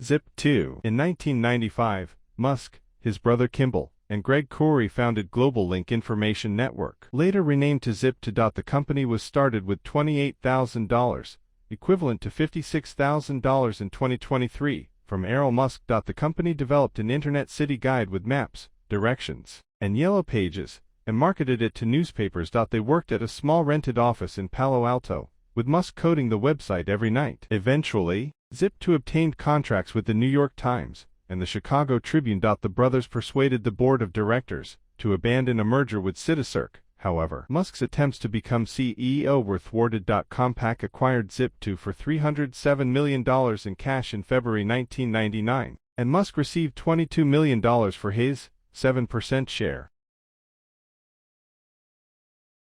Zip2. In 1995, Musk, his brother Kimball, and Greg Corey founded Global Link Information Network. Later renamed to Zip2. The company was started with $28,000, equivalent to $56,000 in 2023, from Elon Musk. The company developed an internet city guide with maps, directions, and yellow pages, and marketed it to newspapers. They worked at a small rented office in Palo Alto, with Musk coding the website every night. Eventually, Zip2 obtained contracts with the New York Times and the Chicago Tribune. The brothers persuaded the board of directors to abandon a merger with Citigroup. However, Musk's attempts to become CEO were thwarted. Compaq acquired Zip2 for $307 million in cash in February 1999, and Musk received $22 million for his 7% share.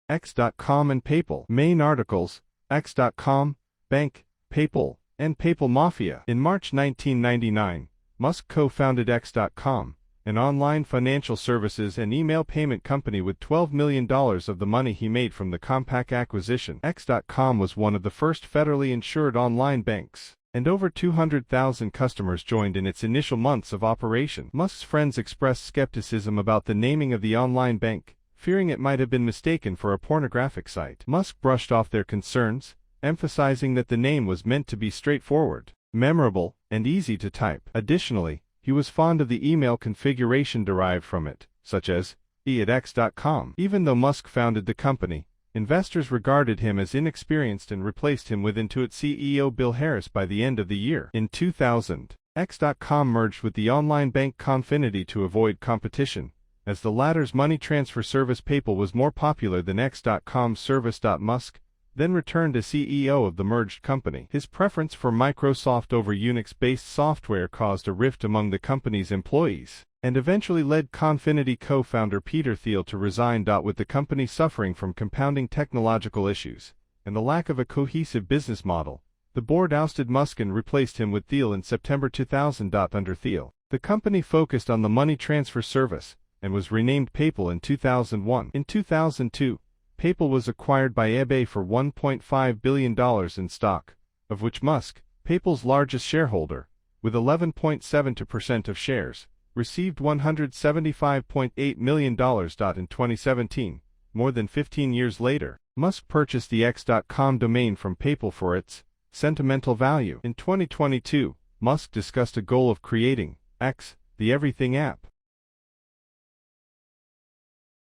X.com and PayPal. Main articles: X.com, Bank, PayPal, and PayPal Mafia. In March 1999, Musk co-founded X.com, an online financial services and email payment company, with $12 million of the money he made from the Compaq acquisition. X.com was one of the first federally insured online banks, and over 200,000 customers joined in its initial months of operation. Musk's friends expressed skepticism about the naming of the online bank, fearing it might have been mistaken for a pornographic site. Musk brushed off their concerns, emphasizing that the name was meant to be straightforward, memorable, and easy to type. Additionally, he was fond of the email configuration derived from it, such as e@x.com. Even though Musk founded the company, investors regarded him as inexperienced and replaced him with Intuit CEO Bill Harris by the end of the year. In 2000, X.com merged with the online bank Confinity to avoid competition, as the latter's money transfer service PayPal was more popular than X.com's service. Musk then returned as CEO of the merged company. His preference for Microsoft over Unix-based software caused a rift among the company's employees, and eventually led Confinity co-founder Peter Thiel to resign. With the company suffering from compounding technological issues and the lack of a cohesive business model, the board ousted Musk and replaced him with Thiel in September 2000. Under Thiel, the company focused on the money transfer service and was renamed PayPal in 2001. In 2002, PayPal was acquired by eBay for $1.5 billion in stock, of which Musk, PayPal's largest shareholder, with 11.72% of shares, received $175.8 million. In 2017, more than 15 years later, Musk purchased the X.com domain from PayPal for its sentimental value. In 2022, Musk discussed a goal of creating X, the Everything app.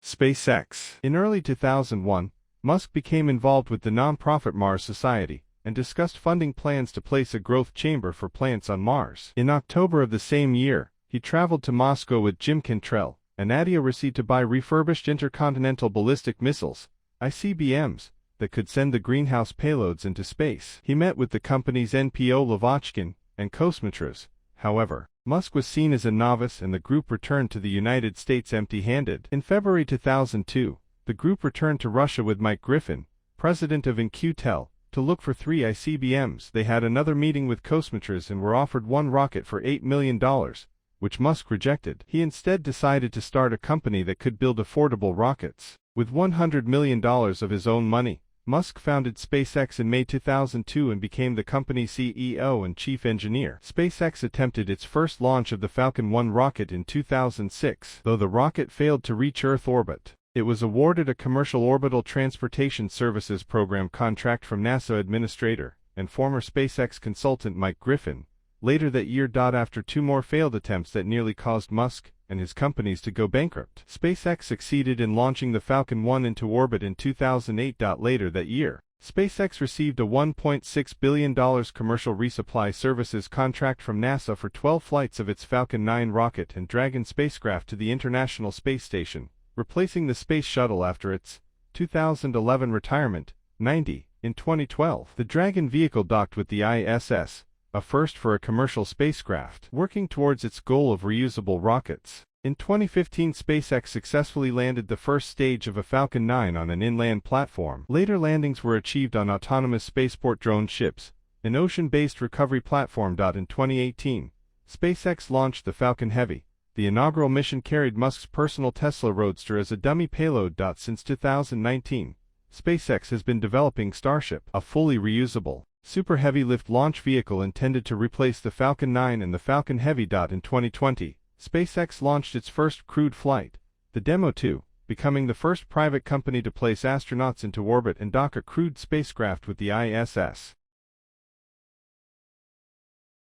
SpaceX. In early 2001, Musk became involved with the nonprofit Mars Society and discussed funding plans to place a growth chamber for plants on Mars. In October of the same year, he traveled to Moscow with Jim Cantrell and Nadia Ricci to buy refurbished intercontinental ballistic missiles, ICBMs, that could send the greenhouse payloads into space. He met with the company's NPO Lavochkin and Kosmotras. However, Musk was seen as a novice and the group returned to the United States empty-handed. In February 2002, the group returned to Russia with Mike Griffin, president of In-Q-Tel, to look for 3 ICBMs. They had another meeting with Kosmotras and were offered one rocket for $8 million, which Musk rejected. He instead decided to start a company that could build affordable rockets. With $100 million of his own money, Musk founded SpaceX in May 2002 and became the company's CEO and chief engineer. SpaceX attempted its first launch of the Falcon 1 rocket in 2006. Though the rocket failed to reach Earth orbit, it was awarded a Commercial Orbital Transportation Services Program contract from NASA Administrator and former SpaceX consultant Mike Griffin later that year. After 2 more failed attempts that nearly caused Musk and his companies to go bankrupt, SpaceX succeeded in launching the Falcon 1 into orbit in 2008. Later that year, SpaceX received a $1.6 billion commercial resupply services contract from NASA for 12 flights of its Falcon 9 rocket and Dragon spacecraft to the International Space Station, replacing the Space Shuttle after its 2011 retirement. In 2012, the Dragon vehicle docked with the ISS, a first for a commercial spacecraft, working towards its goal of reusable rockets. In 2015, SpaceX successfully landed the first stage of a Falcon 9 on an inland platform. Later landings were achieved on autonomous spaceport drone ships, an ocean-based recovery platform. In 2018, SpaceX launched the Falcon Heavy. The inaugural mission carried Musk's personal Tesla Roadster as a dummy payload. Since 2019, SpaceX has been developing Starship, a fully reusable, Super Heavy lift launch vehicle intended to replace the Falcon 9 and the Falcon Heavy. In 2020, SpaceX launched its first crewed flight, the Demo 2, becoming the first private company to place astronauts into orbit and dock a crewed spacecraft with the ISS.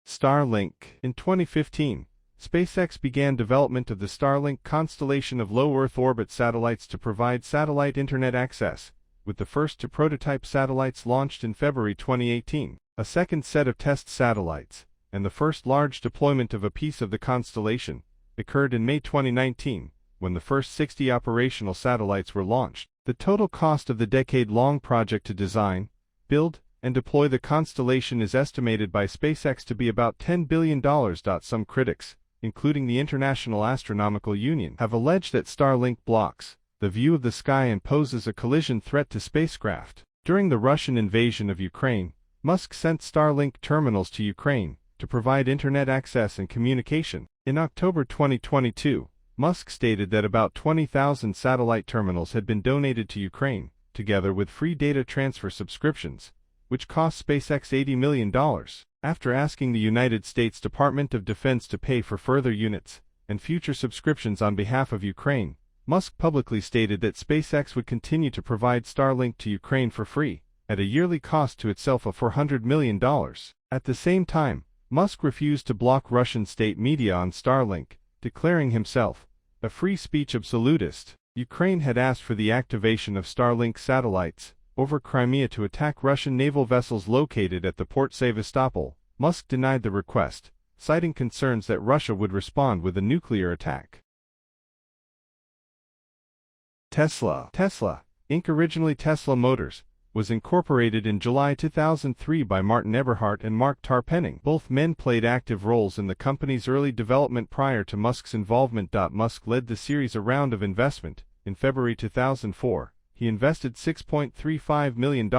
Starlink. In 2015, SpaceX began development of the Starlink constellation of low Earth orbit satellites to provide satellite internet access, with the first two prototype satellites launched in February 2018, a second set of test satellites, and the first large deployment of a piece of the constellation, occurred in May 2019, when the first 60 operational satellites were launched. The total cost of the decade-long project to design, build, and deploy the constellation is estimated by SpaceX to be about $10 billion. Some critics, including the International Astronomical Union, have alleged that Starlink blocks the view of the sky and poses a collision threat to spacecraft. During the Russian invasion of Ukraine, Musk sent Starlink terminals to Ukraine to provide internet access and communication. In October 2022, Musk stated that about 20,000 satellite terminals had been donated to Ukraine, together with free data transfer subscriptions, which cost SpaceX $80 million. After asking the United States Department of Defense to pay for further units and future subscriptions on behalf of Ukraine, Musk publicly stated that SpaceX would continue to provide Starlink to Ukraine for free, at a yearly cost to itself of $400 million. At the same time, Musk refused to block Russian state media on Starlink, declaring himself a free speech absolutist. Ukraine had asked for the activation of Starlink satellites over Crimea to attack Russian naval vessels located at the port Sevastopol. Musk denied the request, citing concerns that Russia would respond with a nuclear attack. Tesla, Inc. Originally Tesla Motors, was incorporated in July 2003 by Martin Eberhard and Mark Tarpenning. Both men played active roles in the company's early development prior to Musk's involvement. Musk led the series a round of investment. In February 2004, he invested $6.35 million,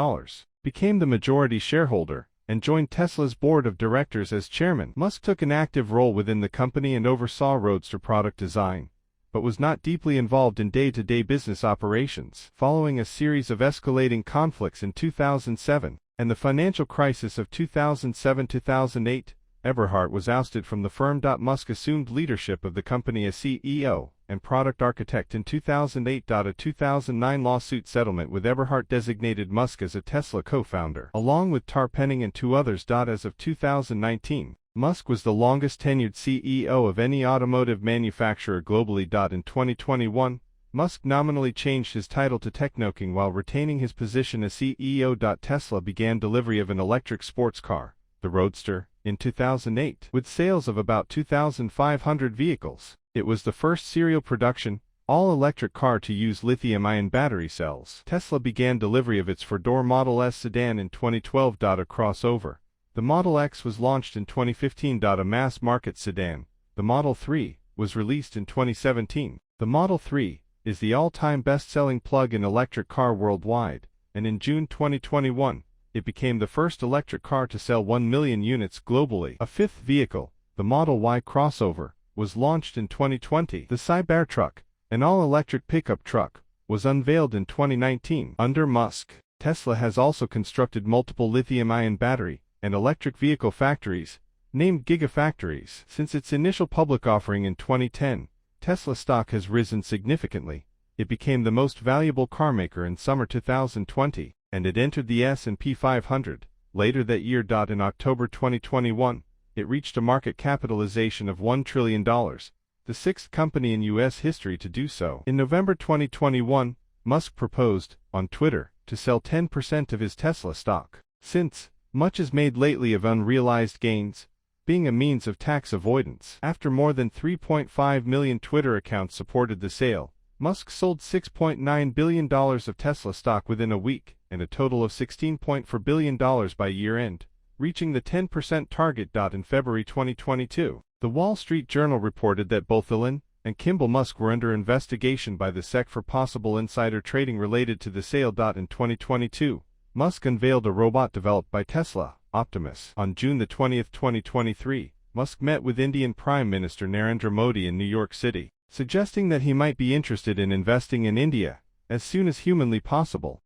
became the majority shareholder, and joined Tesla's board of directors as chairman. Musk took an active role within the company and oversaw Roadster product design, but was not deeply involved in day-to-day business operations. Following a series of escalating conflicts in 2007 and the financial crisis of 2007-2008, Eberhard was ousted from the firm. Musk assumed leadership of the company as CEO and product architect in 2008. A 2009 lawsuit settlement with Eberhard designated Musk as a Tesla co-founder, along with Tarpenning and two others. As of 2019, Musk was the longest-tenured CEO of any automotive manufacturer globally. In 2021, Musk nominally changed his title to Technoking while retaining his position as CEO. Tesla began delivery of an electric sports car, the Roadster, in 2008, with sales of about 2,500 vehicles. It was the first serial production, all-electric car to use lithium-ion battery cells. Tesla began delivery of its four-door Model S sedan in 2012. A crossover, the Model X was launched in 2015. A mass-market sedan, the Model 3, was released in 2017. The Model 3 is the all-time best-selling plug-in electric car worldwide, and in June 2021, it became the first electric car to sell 1 million units globally. A fifth vehicle, the Model Y crossover, was launched in 2020. The Cybertruck, an all-electric pickup truck, was unveiled in 2019. Under Musk, Tesla has also constructed multiple lithium-ion battery and electric vehicle factories, named Gigafactories. Since its initial public offering in 2010, Tesla stock has risen significantly. It became the most valuable carmaker in summer 2020, and it entered the S&P 500 later that year. In October 2021, it reached a market capitalization of $1 trillion, the sixth company in U.S. history to do so. In November 2021, Musk proposed, on Twitter, to sell 10% of his Tesla stock. Since, much is made lately of unrealized gains, being a means of tax avoidance. After more than 3.5 million Twitter accounts supported the sale, Musk sold $6.9 billion of Tesla stock within a week, and a total of $16.4 billion by year-end, reaching the 10% target. In February 2022, the Wall Street Journal reported that both Elon and Kimball Musk were under investigation by the SEC for possible insider trading related to the sale. In 2022, Musk unveiled a robot developed by Tesla, Optimus. On June 20, 2023, Musk met with Indian Prime Minister Narendra Modi in New York City, suggesting that he might be interested in investing in India as soon as humanly possible.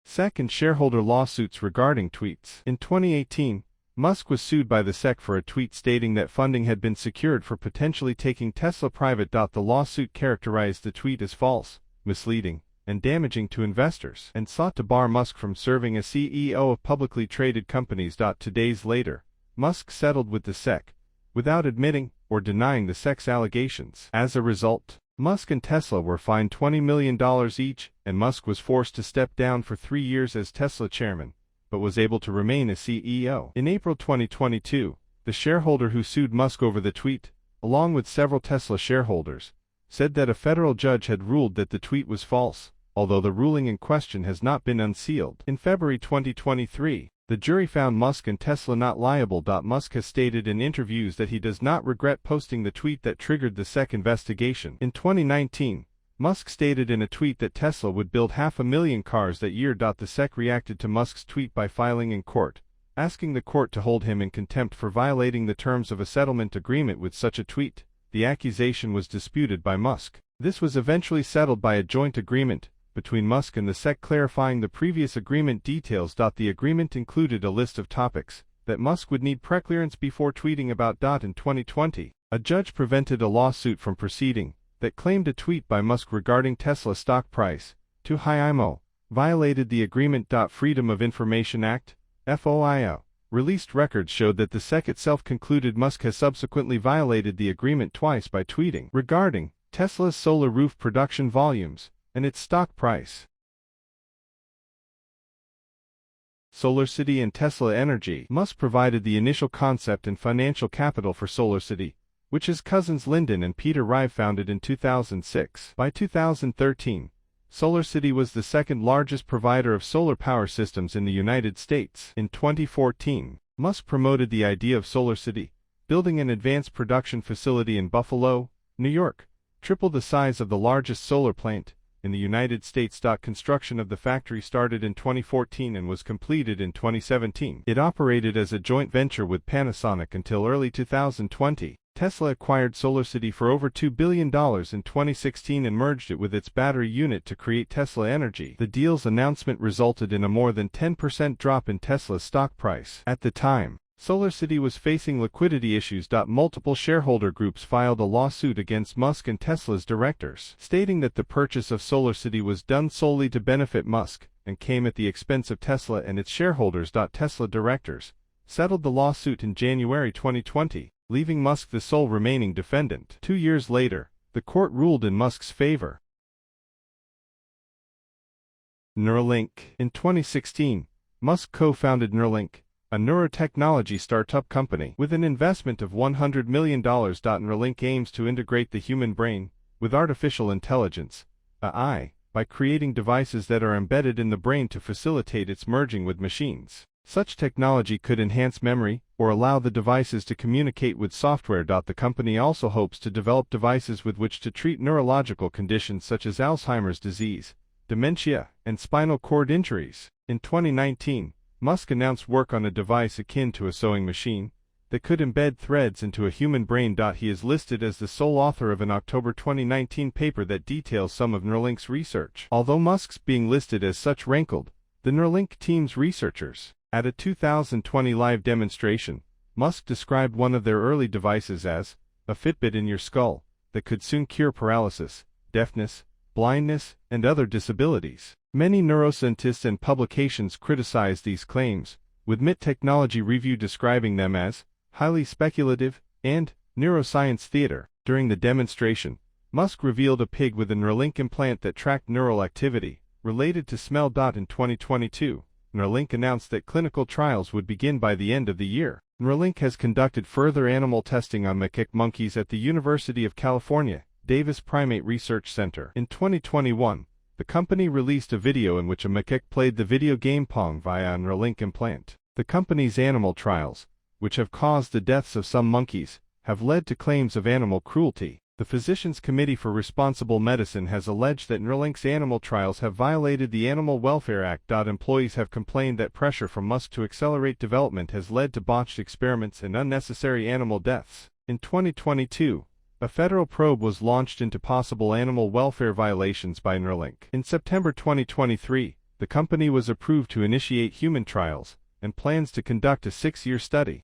SEC and shareholder lawsuits regarding tweets. In 2018, Musk was sued by the SEC for a tweet stating that funding had been secured for potentially taking Tesla private. The lawsuit characterized the tweet as false, misleading, and damaging to investors, and sought to bar Musk from serving as CEO of publicly traded companies. 2 days later, Musk settled with the SEC, without admitting or denying the SEC's allegations. As a result, Musk and Tesla were fined $20 million each, and Musk was forced to step down for 3 years as Tesla chairman, but was able to remain as CEO. In April 2022, the shareholder who sued Musk over the tweet, along with several Tesla shareholders, said that a federal judge had ruled that the tweet was false, although the ruling in question has not been unsealed. In February 2023, the jury found Musk and Tesla not liable. Musk has stated in interviews that he does not regret posting the tweet that triggered the SEC investigation. In 2019, Musk stated in a tweet that Tesla would build 500,000 cars that year. The SEC reacted to Musk's tweet by filing in court, asking the court to hold him in contempt for violating the terms of a settlement agreement with such a tweet. The accusation was disputed by Musk. This was eventually settled by a joint agreement between Musk and the SEC clarifying the previous agreement details. The agreement included a list of topics that Musk would need preclearance before tweeting about. In 2020, a judge prevented a lawsuit from proceeding that claimed a tweet by Musk regarding Tesla stock price too high violated the agreement. Freedom of Information Act, FOIA, released records showed that the SEC itself concluded Musk has subsequently violated the agreement twice by tweeting regarding Tesla's solar roof production volumes and its stock price. SolarCity and Tesla Energy. Musk provided the initial concept and financial capital for SolarCity, which his cousins Lyndon and Peter Rive founded in 2006. By 2013, SolarCity was the second largest provider of solar power systems in the United States. In 2014, Musk promoted the idea of SolarCity, building an advanced production facility in Buffalo, New York, triple the size of the largest solar plant in the United States. Construction of the factory started in 2014 and was completed in 2017. It operated as a joint venture with Panasonic until early 2020. Tesla acquired SolarCity for over $2 billion in 2016 and merged it with its battery unit to create Tesla Energy. The deal's announcement resulted in a more than 10% drop in Tesla's stock price. At the time, SolarCity was facing liquidity issues. Multiple shareholder groups filed a lawsuit against Musk and Tesla's directors, stating that the purchase of SolarCity was done solely to benefit Musk and came at the expense of Tesla and its shareholders. Tesla directors settled the lawsuit in January 2020, leaving Musk the sole remaining defendant. 2 years later, the court ruled in Musk's favor. Neuralink. In 2016, Musk co-founded Neuralink, a neurotechnology startup company. With an investment of $100 million. Neuralink aims to integrate the human brain with artificial intelligence, AI, by creating devices that are embedded in the brain to facilitate its merging with machines. Such technology could enhance memory or allow the devices to communicate with software. The company also hopes to develop devices with which to treat neurological conditions such as Alzheimer's disease, dementia, and spinal cord injuries. In 2019, Musk announced work on a device akin to a sewing machine that could embed threads into a human brain. He is listed as the sole author of an October 2019 paper that details some of Neuralink's research. Although Musk's being listed as such rankled the Neuralink team's researchers. At a 2020 live demonstration, Musk described one of their early devices as a Fitbit in your skull that could soon cure paralysis, deafness, blindness, and other disabilities. Many neuroscientists and publications criticize these claims, with MIT Technology Review describing them as highly speculative and neuroscience theater. During the demonstration, Musk revealed a pig with a Neuralink implant that tracked neural activity related to smell. In 2022, Neuralink announced that clinical trials would begin by the end of the year. Neuralink has conducted further animal testing on macaque monkeys at the University of California, Davis Primate Research Center. In 2021, the company released a video in which a macaque played the video game Pong via a Neuralink implant. The company's animal trials, which have caused the deaths of some monkeys, have led to claims of animal cruelty. The Physicians Committee for Responsible Medicine has alleged that Neuralink's animal trials have violated the Animal Welfare Act. Employees have complained that pressure from Musk to accelerate development has led to botched experiments and unnecessary animal deaths. In 2022, a federal probe was launched into possible animal welfare violations by Neuralink. In September 2023, the company was approved to initiate human trials, and plans to conduct a 6-year study.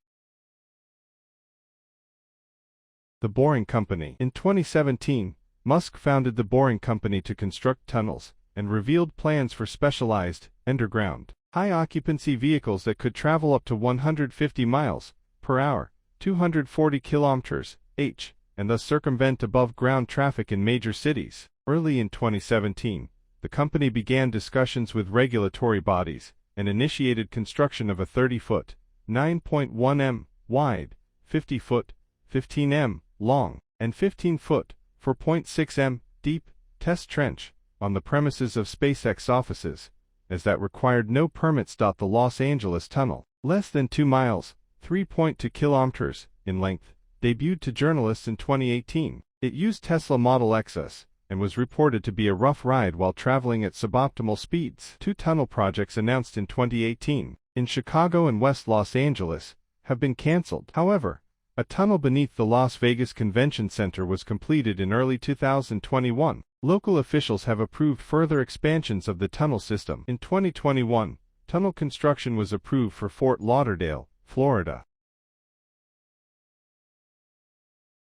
The Boring Company. In 2017, Musk founded the Boring Company to construct tunnels, and revealed plans for specialized, underground, high-occupancy vehicles that could travel up to 150 miles per hour, 240 km/h, and thus circumvent above-ground traffic in major cities. Early in 2017, the company began discussions with regulatory bodies, and initiated construction of a 30-foot, 9.1 m wide, 50-foot, 15 m long, and 15-foot, 4.6 m deep, test trench, on the premises of SpaceX offices, as that required no permits. The Los Angeles Tunnel, less than 2 miles, 3.2 kilometers, in length, debuted to journalists in 2018. It used Tesla Model X's, and was reported to be a rough ride while traveling at suboptimal speeds. 2 tunnel projects announced in 2018, in Chicago and West Los Angeles, have been canceled. However, a tunnel beneath the Las Vegas Convention Center was completed in early 2021. Local officials have approved further expansions of the tunnel system. In 2021, tunnel construction was approved for Fort Lauderdale, Florida.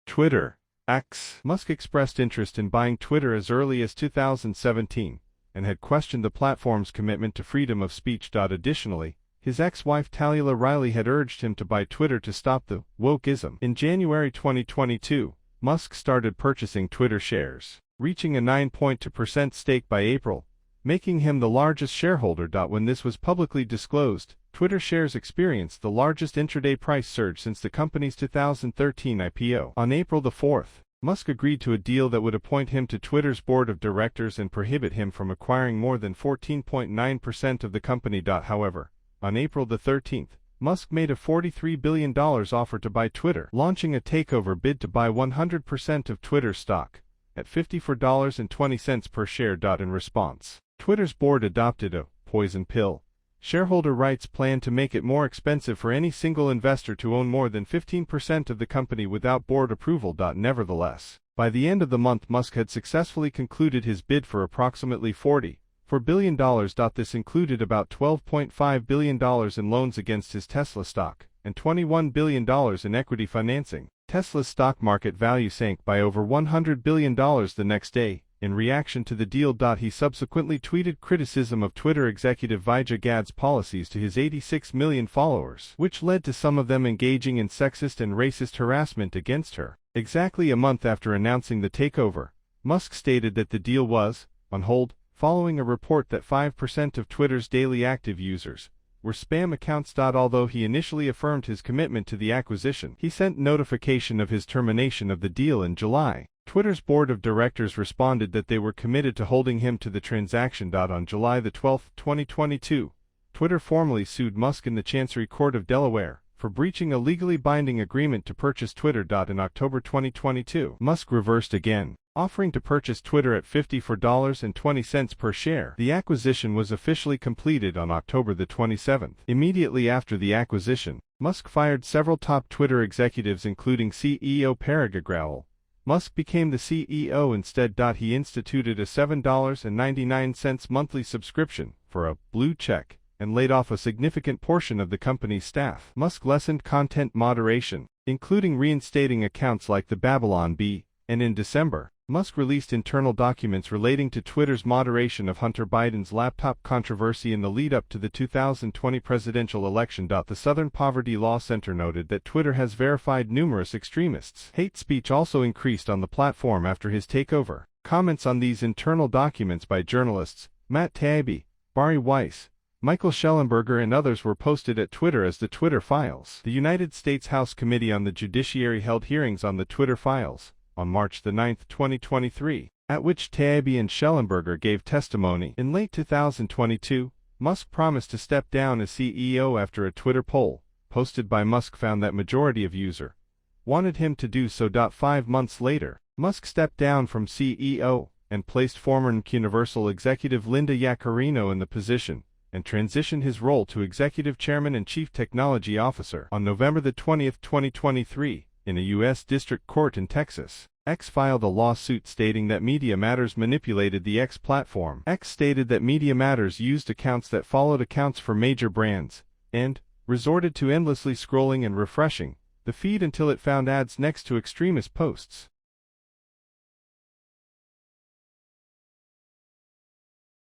Twitter. X. Musk expressed interest in buying Twitter as early as 2017, and had questioned the platform's commitment to freedom of speech. Additionally, his ex-wife Talia Riley had urged him to buy Twitter to stop the wokeism. In January 2022, Musk started purchasing Twitter shares, reaching a 9.2% stake by April, making him the largest shareholder. When this was publicly disclosed, Twitter shares experienced the largest intraday price surge since the company's 2013 IPO. On April 4, Musk agreed to a deal that would appoint him to Twitter's board of directors and prohibit him from acquiring more than 14.9% of the company. However, on April 13, Musk made a $43 billion offer to buy Twitter, launching a takeover bid to buy 100% of Twitter stock, at $54.20 per share. In response, Twitter's board adopted a poison pill shareholder rights plan to make it more expensive for any single investor to own more than 15% of the company without board approval. Nevertheless, by the end of the month, Musk had successfully concluded his bid for approximately $44 billion. This included about $12.5 billion in loans against his Tesla stock, and $21 billion in equity financing. Tesla's stock market value sank by over $100 billion the next day. In reaction to the deal, he subsequently tweeted criticism of Twitter executive Vijay Gad's policies to his 86 million followers, which led to some of them engaging in sexist and racist harassment against her. Exactly a month after announcing the takeover, Musk stated that the deal was on hold, following a report that 5% of Twitter's daily active users were spam accounts. Although he initially affirmed his commitment to the acquisition, he sent notification of his termination of the deal in July. Twitter's board of directors responded that they were committed to holding him to the transaction. On July 12, 2022, Twitter formally sued Musk in the Chancery Court of Delaware for breaching a legally binding agreement to purchase Twitter. In October 2022, Musk reversed again, offering to purchase Twitter at $54.20 per share. The acquisition was officially completed on October 27. Immediately after the acquisition, Musk fired several top Twitter executives, including CEO Parag Agrawal. Musk became the CEO instead. He instituted a $7.99 monthly subscription for a blue check and laid off a significant portion of the company's staff. Musk lessened content moderation, including reinstating accounts like the Babylon Bee, and in December, Musk released internal documents relating to Twitter's moderation of Hunter Biden's laptop controversy in the lead-up to the 2020 presidential election. The Southern Poverty Law Center noted that Twitter has verified numerous extremists. Hate speech also increased on the platform after his takeover. Comments on these internal documents by journalists Matt Taibbi, Bari Weiss, Michael Schellenberger and others were posted at Twitter as the Twitter Files. The United States House Committee on the Judiciary held hearings on the Twitter Files on March 9, 2023, at which Taibbi and Schellenberger gave testimony. In late 2022, Musk promised to step down as CEO after a Twitter poll, posted by Musk, found that majority of users wanted him to do so. 5 months later, Musk stepped down from CEO and placed former Universal executive Linda Yaccarino in the position, and transitioned his role to executive chairman and chief technology officer. On November 20, 2023, in a U.S. district court in Texas, X filed a lawsuit stating that Media Matters manipulated the X platform. X stated that Media Matters used accounts that followed accounts for major brands, and resorted to endlessly scrolling and refreshing the feed until it found ads next to extremist posts.